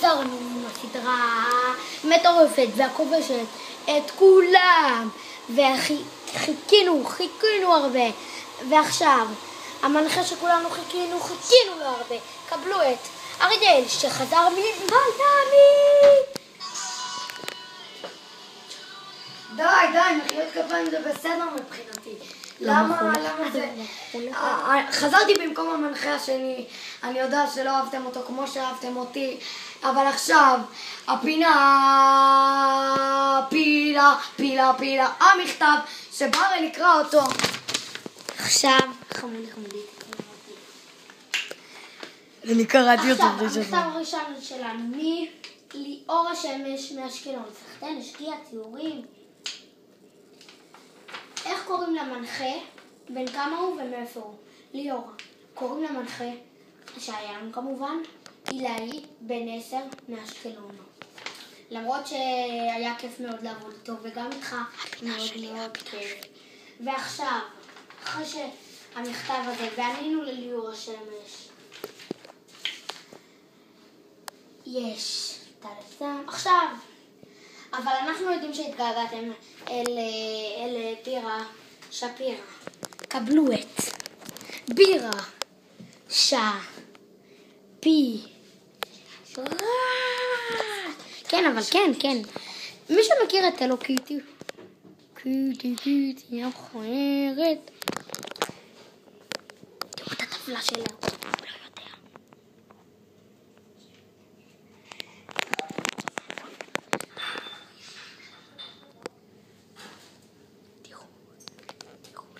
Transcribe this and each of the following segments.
חזרנו עם הסדרה מטורפת והכובשת את כולם, וחיכינו הרבה, ועכשיו המנחה שכולנו חיכינו לו הרבה, קבלו את אריאל שחזר ממיאמי. די, מחיאות כפיים זה בסדר מבחינתי. למה זה? חזרתי במקום המנחה השני, אני יודע שלא אהבתם אותו כמו שאהבתם אותי, אבל עכשיו הפינה, פילה, המכתב שברל יקרא אותו. עכשיו, חמודי. אני קראתי אותו עכשיו, המכתב הראשון שלנו מליאור השמש מאשקלון. סחטן, השקיע ציורים. איך קוראים למנחה? בן כמה הוא ומאיפה הוא? ליאור. קוראים למנחה, שהיה לנו כמובן, אילי, בן 10 מאשקלון. למרות שהיה כיף מאוד לעבוד איתו, וגם איתך מאוד כיף. ועכשיו, אחרי שהמכתב הזה, וענינו לליאור השמש, יש תלסם. עכשיו, אבל אנחנו יודעים שהתגעגעתם אל בירה שפירא. קבלו את בירה שפירא. כן, אבל כן. מי שמכיר את הלו קיטי אחרת. תראו את הטבלה שלה.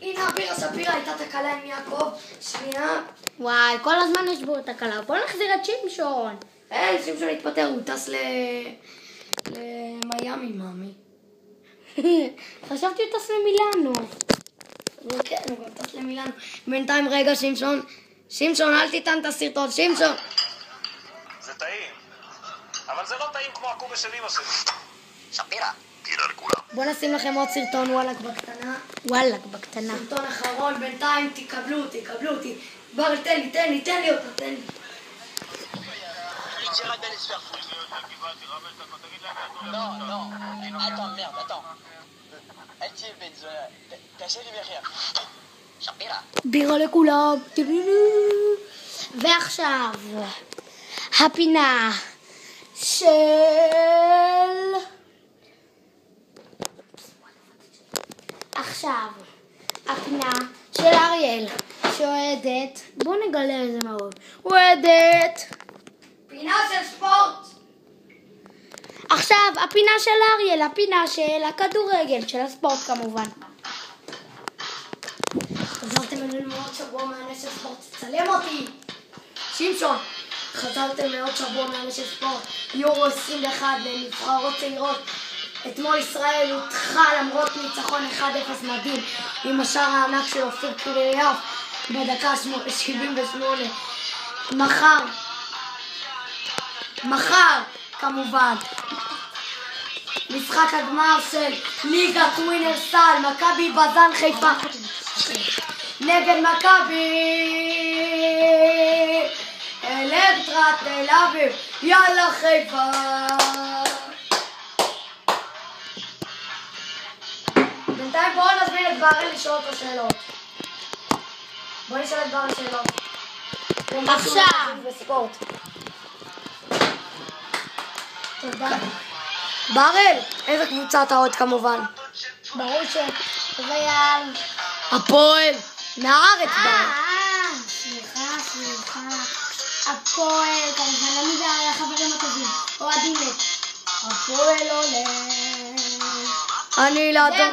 הנה בירה שפירא, הייתה תקלה עם יעקב, שנייה. וואי, כל הזמן יש בו תקלה. בוא נחזיר את שמשון. אין, שמשון התפטר, הוא טס למיאמי, מאמי. חשבתי הוא טס למילאנו. כן, הוא גם טס למילאנו. בינתיים רגע, שמשון, אל תיתן את הסרטון, שמשון. זה טעים, אבל זה לא טעים כמו הקובה של אמא שלי. שפירא. גילה לכולם. בוא נשים לכם עוד סרטון וואלק בקטנה. סרטון אחרון, בינתיים תקבלו אותי. בר, תן לי אותה, תן לי. Non, attends, merde, attends. Elle t'y est bête, t'achètes du rien. שפירא. בירה לכולם. ועכשיו, הפינה של אריאל שאוהדת, בוא נגלה איזה מאוד, אוהדת פינה של ספורט. עכשיו הפינה של אריאל, הפינה של הכדורגל, של הספורט כמובן. חזרתם אלינו מעוד שבוע מהנס של ספורט, תצלם אותי. שמשון, חזרתם מעוד שבוע מהנס של ספורט, יורו 21 לנבחרות צעירות. אתמול ישראל הודחה למרות ניצחון 1-0 מדהים עם השער הענק של אופיר קריאף בדקה 78. מחר כמובן משחק הגמר של ליגת ווינר סל, מכבי בזן חיפה נגד מכבי אלקטרה תל אביב. יאללה חיפה. בינתיים בואו נזמין את ברל לשאול אותו שאלות. בואו נשאל את ברל שאלות. עכשיו. בספורט. תודה. ברל, איזה קבוצה אתה עוד כמובן? ברור שריאל. הפועל. מהארץ ברל. סליחה. הפועל, כמובן, אני והחברים הטובים. אוהדים את הפועל עולה. אני לא זה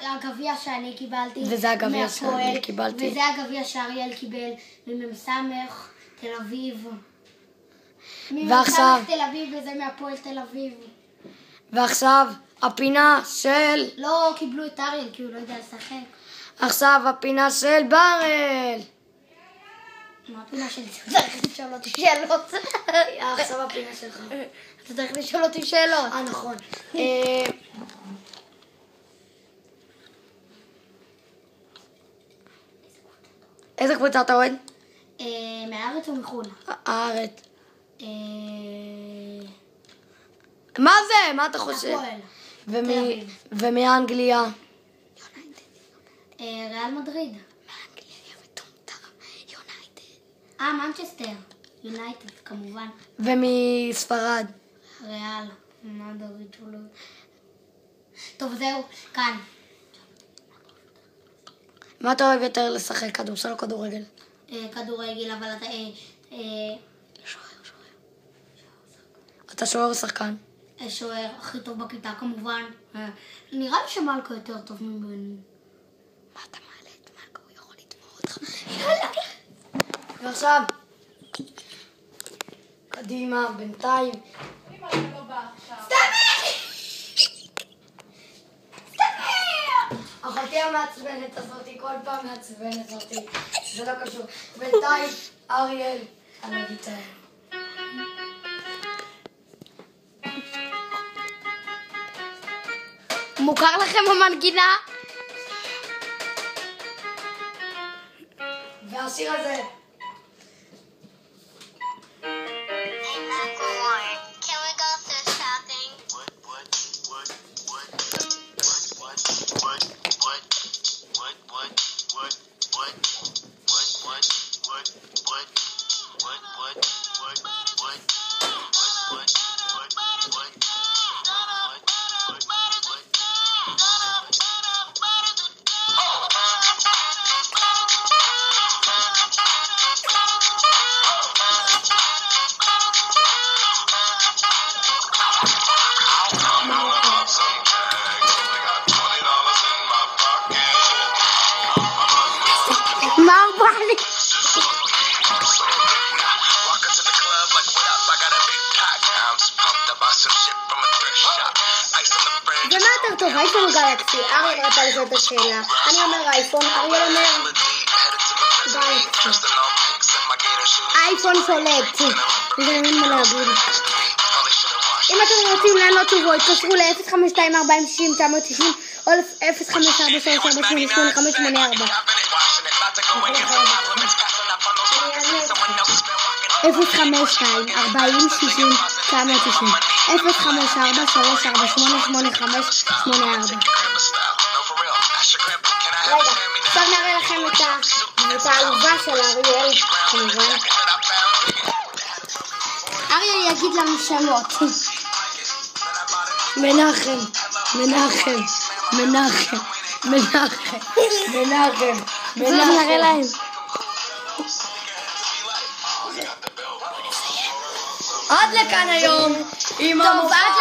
הגביע שאני קיבלתי. וזה הגביע שאני קיבלתי. וזה הגביע שאריאל קיבל ממסמך תל אביב. ועכשיו? ממסמך תל אביב וזה מהפועל תל אביב. ועכשיו הפינה של... לא קיבלו את אריאל כי הוא לא יודע לשחק. עכשיו הפינה של ברל. מה הפינה שלי? אתה צריך לשאול אותי שאלות. עכשיו הפינה שלך. אתה צריך לשאול אותי שאלות. נכון. איזה קבוצה אתה אוהד? מהארץ או מחו"ל? הארץ. מה זה? מה אתה חושב? הפועל. ומאנגליה? ריאל מדריד. מנצ'סטר. יונייטד, כמובן. ומספרד? ריאל. מדריד שלו. טוב, זהו, כאן. מה אתה אוהב יותר לשחק? כדורסל או כדורגל? כדורגל, אבל אתה... אתה שוער או שחקן? שוער הכי טוב בכיתה, כמובן. נראה לי שמלכה יותר טוב ממני. מה אתה מעלה את מלכה? הוא יכול לתמור אותך. ועכשיו, קדימה, בינתיים. אחותי המעצבנת הזאתי, כל פעם מעצבנת אותי. זה לא קשור. בינתיים, אריאל, על הגיטרה. מוכר לכם המנגינה? והשיר הזה. ומה יותר טוב, אייפון או גלקסי? אריאל רצה לשאול את השאלה. אני אומר אייפון, אריאל אומר גלקסי. אייפון שולט. זה אין מה להגיד. אם אתם רוצים לענות תשובות, תקשרו ל-052-4060-960 או ל-054-348-584. 052-4060-990 054-348-8584. רגע, עכשיו נראה לכם את העלובה של אריאל, כמובן. אריאל יגיד לנו שמות. מנחם, מנחם, מנחם, מנחם, מנחם, נראה להם. עד לכאן היום. טוב, עד